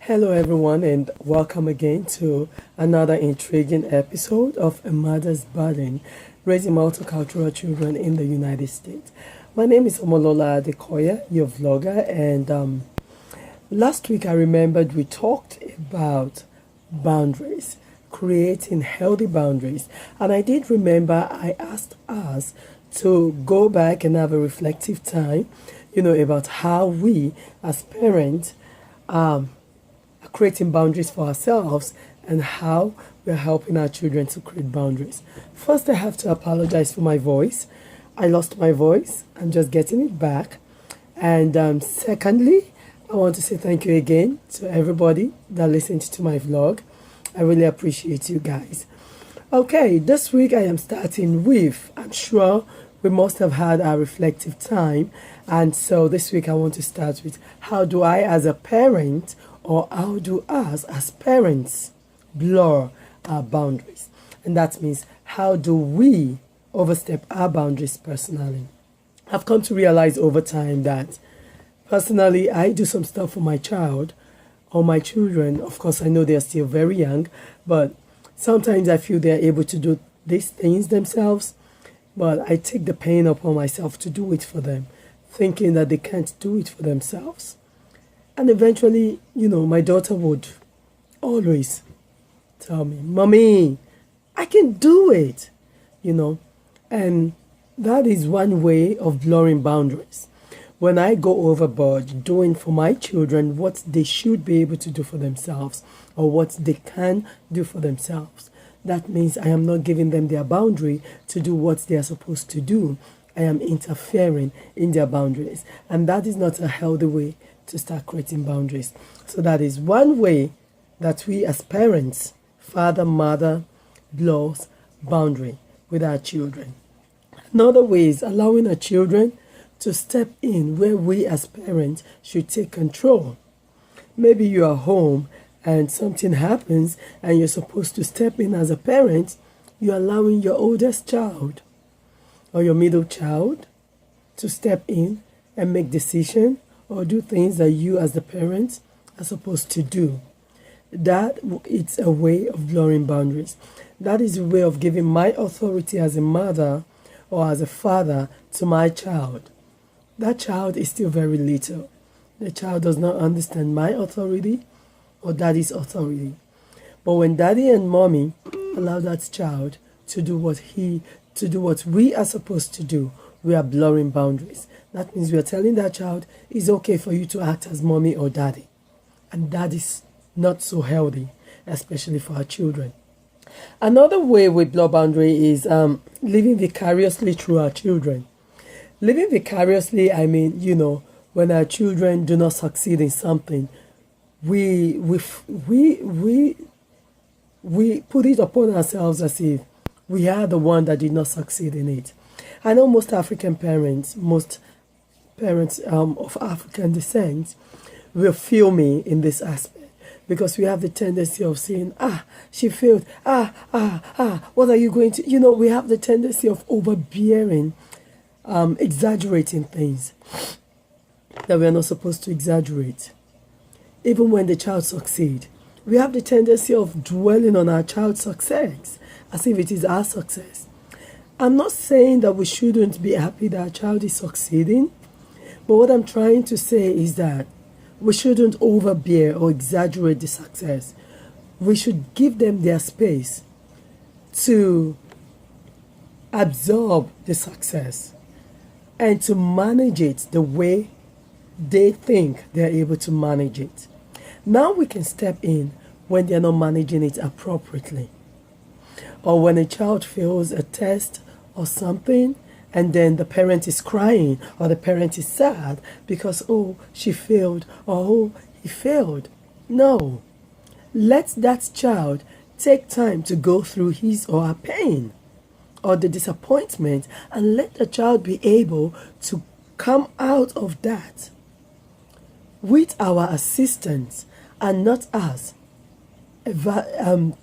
Hello, everyone, and welcome again to another intriguing episode of A Mother's Burden, Raising Multicultural Children in the United States. My name is Omolola Adekoya, your vlogger, and last week I remembered we talked about boundaries, creating healthy boundaries, and I did remember I asked us to go back and have a reflective time, about how we as parents are creating boundaries for ourselves and how we're helping our children to create boundaries. First, I have to apologize for my voice. I lost my voice. I'm just getting it back. And secondly, I want to say thank you again to everybody that listened to my vlog. I really appreciate you guys. Okay, this week I am starting with, I'm sure we must have had our reflective time. And so this week I want to start with, how do I as a parent, or how do us as parents blur our boundaries? And that means, how do we overstep our boundaries personally? I've come to realize over time that personally I do some stuff for my child or my children. Of course, I know they're still very young, but sometimes I feel they're able to do these things themselves, but I take the pain upon myself to do it for them, thinking that they can't do it for themselves. And eventually, my daughter would always tell me, "Mommy, I can do it," And that is one way of blurring boundaries. When I go overboard doing for my children what they should be able to do for themselves or what they can do for themselves, that means I am not giving them their boundary to do what they are supposed to do. I am interfering in their boundaries. And that is not a healthy way to start creating boundaries. So that is one way that we as parents, father, mother, blurs boundary with our children. Another way is allowing our children to step in where we as parents should take control. Maybe you are home and something happens and you're supposed to step in as a parent. You're allowing your oldest child or your middle child to step in and make decisions or do things that you as the parent are supposed to do. That it's a way of blurring boundaries. That is a way of giving my authority as a mother or as a father to my child. That child is still very little. The child does not understand my authority or daddy's authority. But when daddy and mommy allow that child to do what we are supposed to do, we are blurring boundaries. That means we are telling that child, it's okay for you to act as mommy or daddy. And that is not so healthy, especially for our children. Another way we blur boundary is living vicariously through our children. Living vicariously, I mean, when our children do not succeed in something, we put it upon ourselves as if we are the one that did not succeed in it. I know most African parents, most parents of African descent will feel me in this aspect, because we have the tendency of saying, she failed, what are you going to, we have the tendency of overbearing, exaggerating things that we are not supposed to exaggerate. Even when the child succeeds, we have the tendency of dwelling on our child's success as if it is our success. I'm not saying that we shouldn't be happy that our child is succeeding, but what I'm trying to say is that we shouldn't overbear or exaggerate the success. We should give them their space to absorb the success and to manage it the way they think they're able to manage it. Now we can step in when they're not managing it appropriately. Or when a child fails a test or something, and then the parent is crying or the parent is sad because, she failed or he failed. No. Let that child take time to go through his or her pain or the disappointment, and let the child be able to come out of that with our assistance and not us. In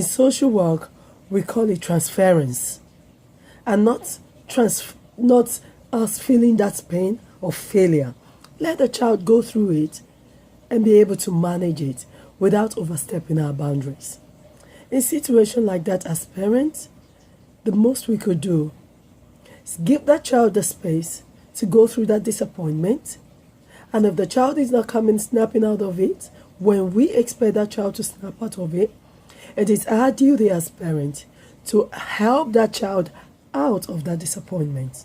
social work, we call it transference, and not us feeling that pain of failure. Let the child go through it and be able to manage it without overstepping our boundaries. In situations like that, as parents, the most we could do is give that child the space to go through that disappointment. And if the child is not coming snapping out of it, when we expect that child to snap out of it, it is our duty as parents to help that child out of that disappointment.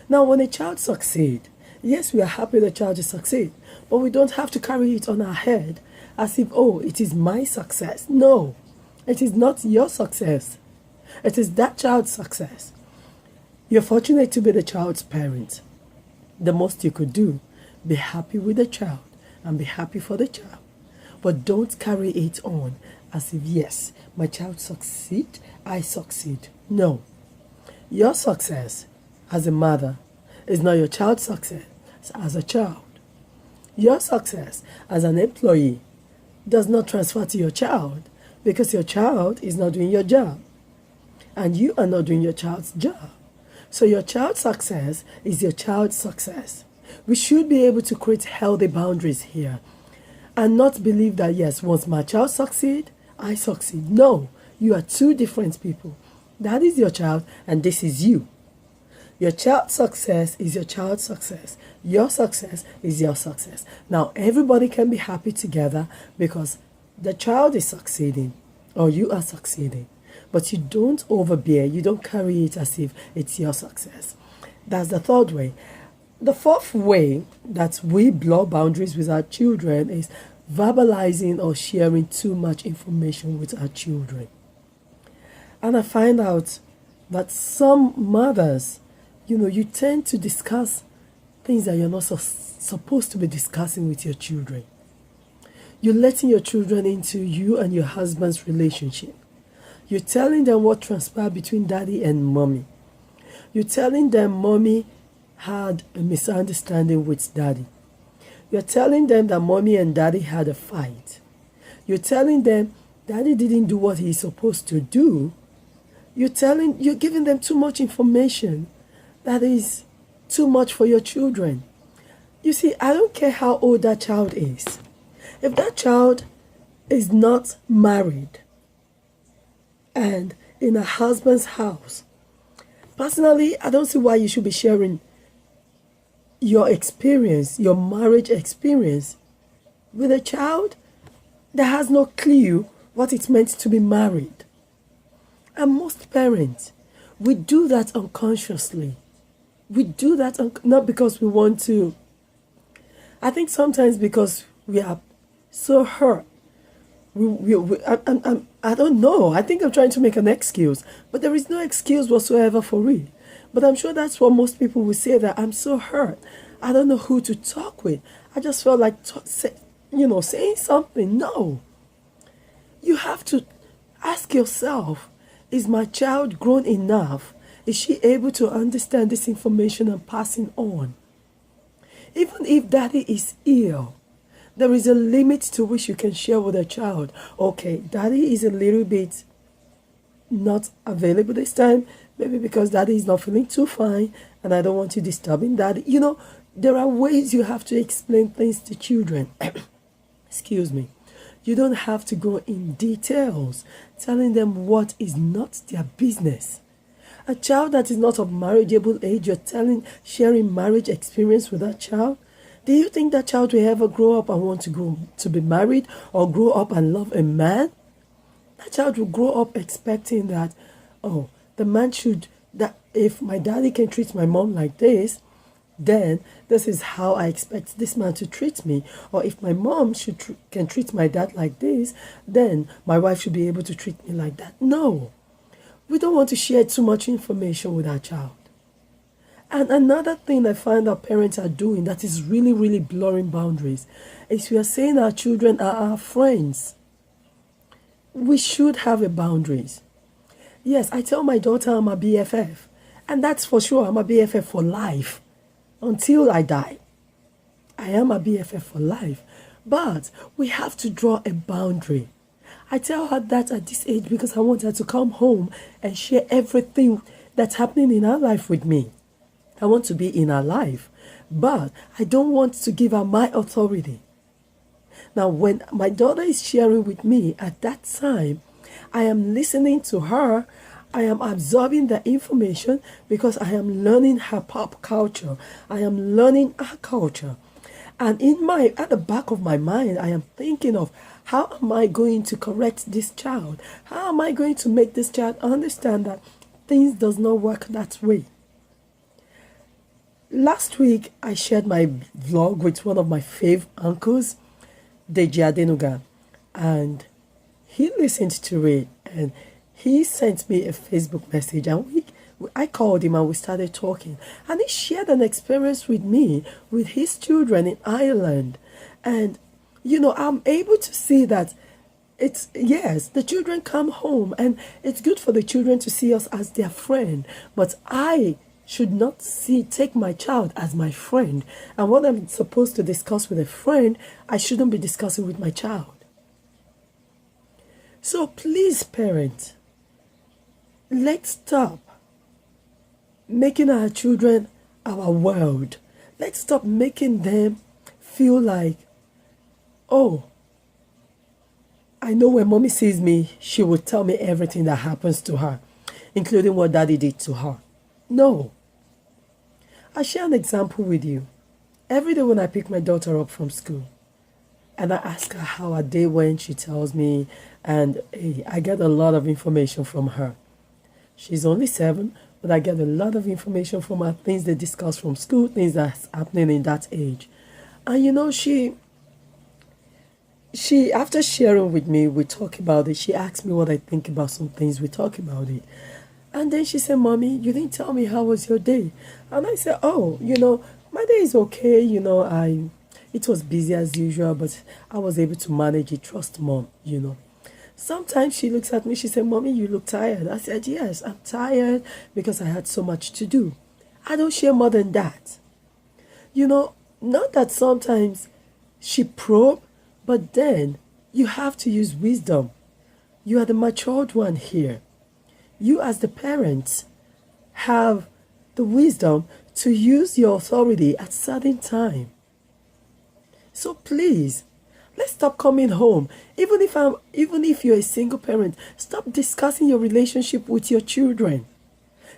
Now, when a child succeeds, yes, we are happy the child is succeed, but we don't have to carry it on our head as if, oh, it is my success. No, it is not your success. It is that child's success. You're fortunate to be the child's parent. The most you could do, be happy with the child and be happy for the child. But don't carry it on as if, yes, my child succeed, I succeed. No. Your success as a mother is not your child's success as a child. Your success as an employee does not transfer to your child because your child is not doing your job and you are not doing your child's job. So your child's success is your child's success. We should be able to create healthy boundaries here and not believe that, yes, once my child succeeds, I succeed. No, you are two different people. That is your child and this is you. Your child's success is your child's success. Your success is your success. Now, everybody can be happy together because the child is succeeding or you are succeeding. But you don't overbear. You don't carry it as if it's your success. That's the third way. The fourth way that we blur boundaries with our children is verbalizing or sharing too much information with our children. And I find out that some mothers, you tend to discuss things that you're not supposed to be discussing with your children. You're letting your children into you and your husband's relationship. You're telling them what transpired between daddy and mommy. You're telling them mommy had a misunderstanding with daddy. You're telling them that mommy and daddy had a fight. You're telling them daddy didn't do what he's supposed to do. You're giving them too much information that is too much for your children. You see, I don't care how old that child is. If that child is not married and in a husband's house, personally, I don't see why you should be sharing your experience, your marriage experience, with a child that has no clue what it meant to be married. And most parents, we do that unconsciously. We do that not because we want to. I think sometimes because we are so hurt. I don't know. I think I'm trying to make an excuse. But there is no excuse whatsoever for it. But I'm sure that's what most people will say, that I'm so hurt. I don't know who to talk with. I just felt like saying something. No. You have to ask yourself, is my child grown enough? Is she able to understand this information and passing on? Even if daddy is ill, there is a limit to which you can share with a child. Okay, daddy is a little bit not available this time, maybe because daddy is not feeling too fine and I don't want you disturbing daddy. There are ways you have to explain things to children. Excuse me. You don't have to go in details telling them what is not their business. A child that is not of marriageable age, you're sharing marriage experience with that child. Do you think that child will ever grow up and want to be married or grow up and love a man? That child will grow up expecting that, oh, the man that if my daddy can treat my mom like this, then this is how I expect this man to treat me. Or if my mom can treat my dad like this, then my wife should be able to treat me like that. No. We don't want to share too much information with our child. And another thing I find our parents are doing that is really, really blurring boundaries is we are saying our children are our friends. We should have a boundaries. Yes, I tell my daughter I'm a BFF. And that's for sure. I'm a BFF for life. Until I die. I am a BFF for life. But we have to draw a boundary. I tell her that at this age because I want her to come home and share everything that's happening in her life with me. I want to be in her life. But I don't want to give her my authority. Now, when my daughter is sharing with me at that time, I am listening to her. I am absorbing the information because I am learning her pop culture. I am learning our culture. And at the back of my mind, I am thinking of how am I going to correct this child? How am I going to make this child understand that things does not work that way? Last week, I shared my vlog with one of my fave uncles, Deji Adenuga, and he listened to it and he sent me a Facebook message, and I called him and we started talking, and he shared an experience with me with his children in Ireland. And I'm able to see that yes, the children come home and it's good for the children to see us as their friend, but I should not take my child as my friend, and what I'm supposed to discuss with a friend, I shouldn't be discussing with my child. So please, parents, let's stop making our children our world. Let's stop making them feel like, oh, I know when mommy sees me, she will tell me everything that happens to her, including what daddy did to her. No. I share an example with you. Every day when I pick my daughter up from school and I ask her how her day went, she tells me, and hey, I get a lot of information from her. She's only 7, but I get a lot of information from her, things they discuss from school, things that's happening in that age. And she after sharing with me, we talk about it. She asked me what I think about some things. We talk about it. And then she said, Mommy, you didn't tell me how was your day. And I said, oh, my day is okay. It was busy as usual, but I was able to manage it. Trust Mom, Sometimes she looks at me, she said, Mommy, you look tired. I said, yes, I'm tired because I had so much to do. I don't share more than that. Not that sometimes she probe, but then you have to use wisdom. You are the matured one here. You as the parents have the wisdom to use your authority at certain time. So please, let's stop coming home. Even if you're a single parent, stop discussing your relationship with your children.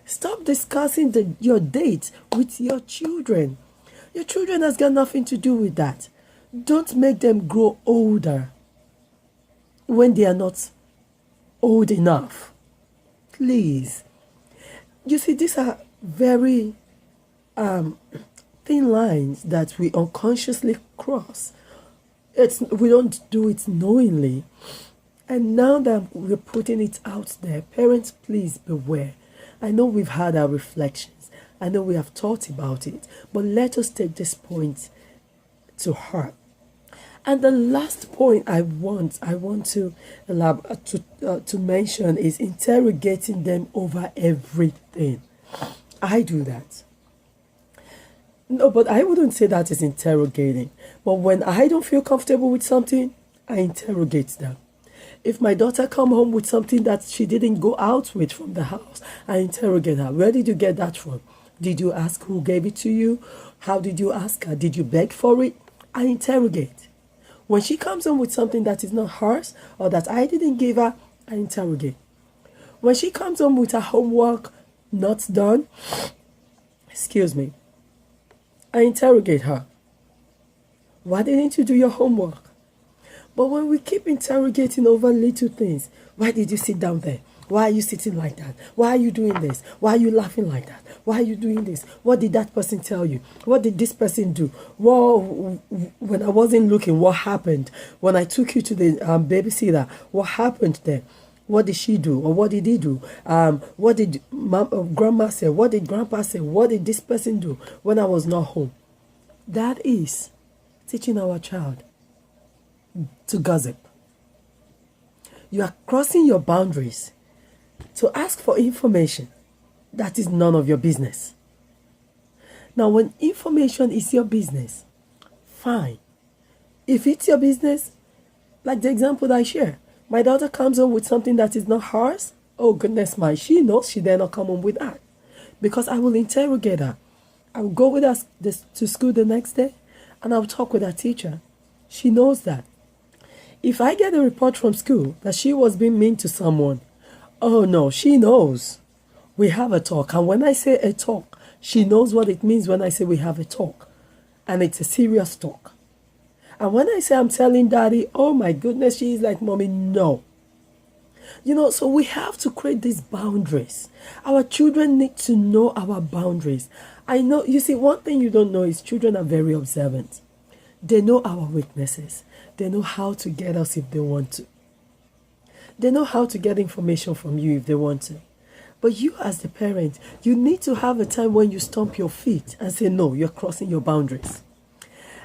Stop discussing your date with your children. Your children has got nothing to do with that. Don't make them grow older when they are not old enough. Please. You see, these are very thin lines that we unconsciously cross. We don't do it knowingly. And now that we're putting it out there, parents, please beware. I know we've had our reflections. I know we have thought about it. But let us take this point to heart. And the last point I want to to mention is interrogating them over everything. I do that. No, but I wouldn't say that is interrogating. But when I don't feel comfortable with something, I interrogate them. If my daughter come home with something that she didn't go out with from the house, I interrogate her. Where did you get that from? Did you ask who gave it to you? How did you ask her? Did you beg for it? I interrogate. When she comes home with something that is not hers or that I didn't give her, I interrogate. When she comes home with her homework not done, I interrogate her. Why didn't you do your homework? But when we keep interrogating over little things, why did you sit down there? Why are you sitting like that? Why are you doing this? Why are you laughing like that? Why are you doing this? What did that person tell you? What did this person do? Well, when I wasn't looking, what happened? When I took you to the babysitter, what happened there? What did she do? Or what did he do? What did grandma say? What did grandpa say? What did this person do when I was not home? That is teaching our child to gossip. You are crossing your boundaries to ask for information that is none of your business. Now, when information is your business, fine. If it's your business, like the example that I share, my daughter comes home with something that is not hers, oh goodness mine, she knows she dare not come home with that. Because I will interrogate her. I will go with her to school the next day and I will talk with her teacher. She knows that. If I get a report from school that she was being mean to someone, oh no, she knows. We have a talk. And when I say a talk, she knows what it means when I say we have a talk. And it's a serious talk. And when I say I'm telling daddy, oh my goodness, she's like, mommy, no. So we have to create these boundaries. Our children need to know our boundaries. I know, you see, one thing you don't know is children are very observant. They know our weaknesses. They know how to get us if they want to. They know how to get information from you if they want to. But you as the parent, you need to have a time when you stomp your feet and say, no, you're crossing your boundaries.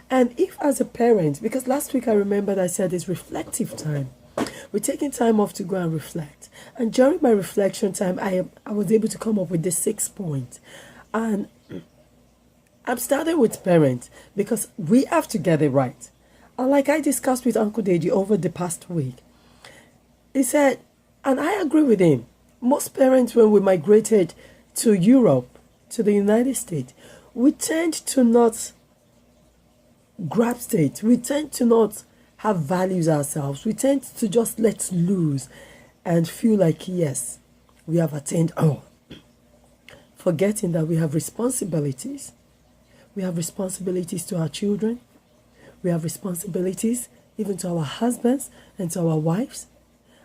And if as a parent, because last week I remembered I said it's reflective time. We're taking time off to go and reflect. And during my reflection time, I was able to come up with the 6 points. And I'm starting with parents because we have to get it right. And like I discussed with Uncle Deji over the past week, he said, and I agree with him, most parents when we migrated to Europe, to the United States, we tend to not grasp it. We tend to not have values ourselves. We tend to just let loose and feel like, yes, we have attained all. Forgetting that we have responsibilities. We have responsibilities to our children. We have responsibilities even to our husbands and to our wives.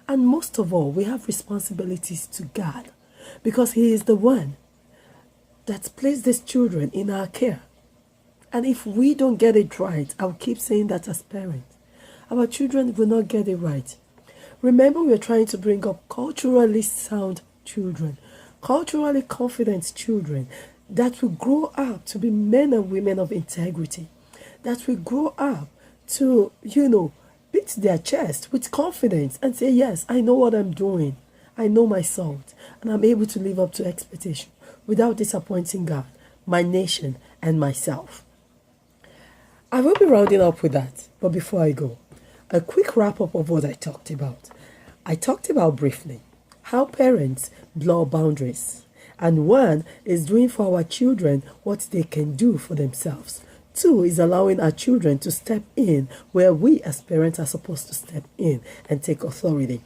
And most of all, we have responsibilities to God because He is the one that's placed these children in our care. And if we don't get it right, I'll keep saying that as parents, our children will not get it right. Remember, we're trying to bring up culturally sound children, culturally confident children that will grow up to be men and women of integrity, that will grow up to, beat their chest with confidence and say, yes, I know what I'm doing. I know my salt, and I'm able to live up to expectation without disappointing God, my nation, and myself. I will be rounding up with that, but before I go, a quick wrap-up of what I talked about. I talked about briefly how parents blur boundaries, and 1 is doing for our children what they can do for themselves. 2 is allowing our children to step in where we as parents are supposed to step in and take authority.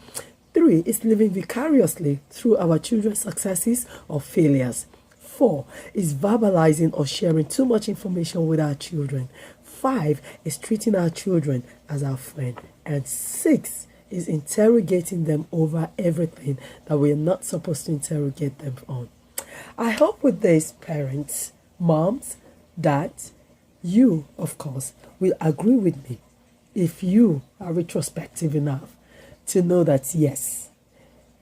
3 is living vicariously through our children's successes or failures. 4 is verbalizing or sharing too much information with our children. 5 is treating our children as our friend. And 6 is interrogating them over everything that we are not supposed to interrogate them on. I hope with this, parents, moms, dads, you, of course, will agree with me if you are retrospective enough to know that, yes,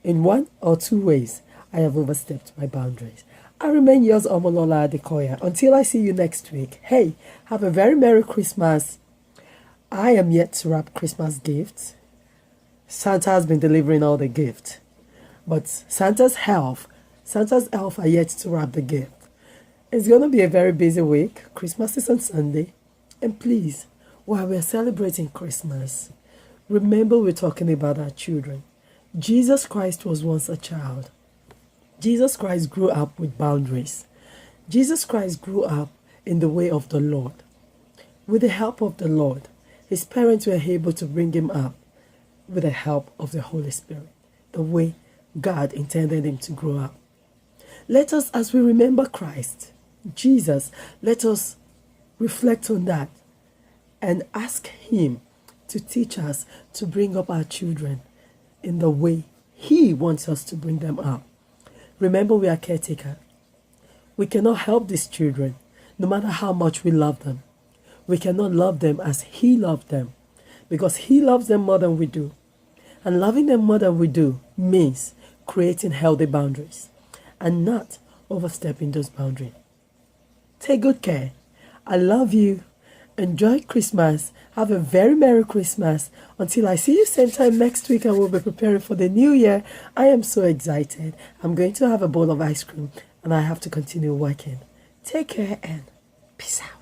in 1 or 2 ways, I have overstepped my boundaries. I remain yours, Omolola Adekoya. Until I see you next week, hey, have a very Merry Christmas. I am yet to wrap Christmas gifts. Santa has been delivering all the gifts. But Santa's elf are yet to wrap the gift. It's going to be a very busy week. Christmas is on Sunday. And please, while we're celebrating Christmas, remember we're talking about our children. Jesus Christ was once a child. Jesus Christ grew up with boundaries. Jesus Christ grew up in the way of the Lord. With the help of the Lord, his parents were able to bring him up with the help of the Holy Spirit, the way God intended him to grow up. Let us, as we remember Christ, Jesus, let us reflect on that and ask him to teach us to bring up our children in the way he wants us to bring them up. Remember, we are caretaker. We cannot help these children, no matter how much we love them. We cannot love them as he loved them, because he loves them more than we do. And loving them more than we do means creating healthy boundaries and not overstepping those boundaries. Take good care. I love you. Enjoy Christmas. Have a very Merry Christmas. Until I see you same time next week, I will be preparing for the new year. I am so excited. I'm going to have a bowl of ice cream and I have to continue working. Take care and peace out.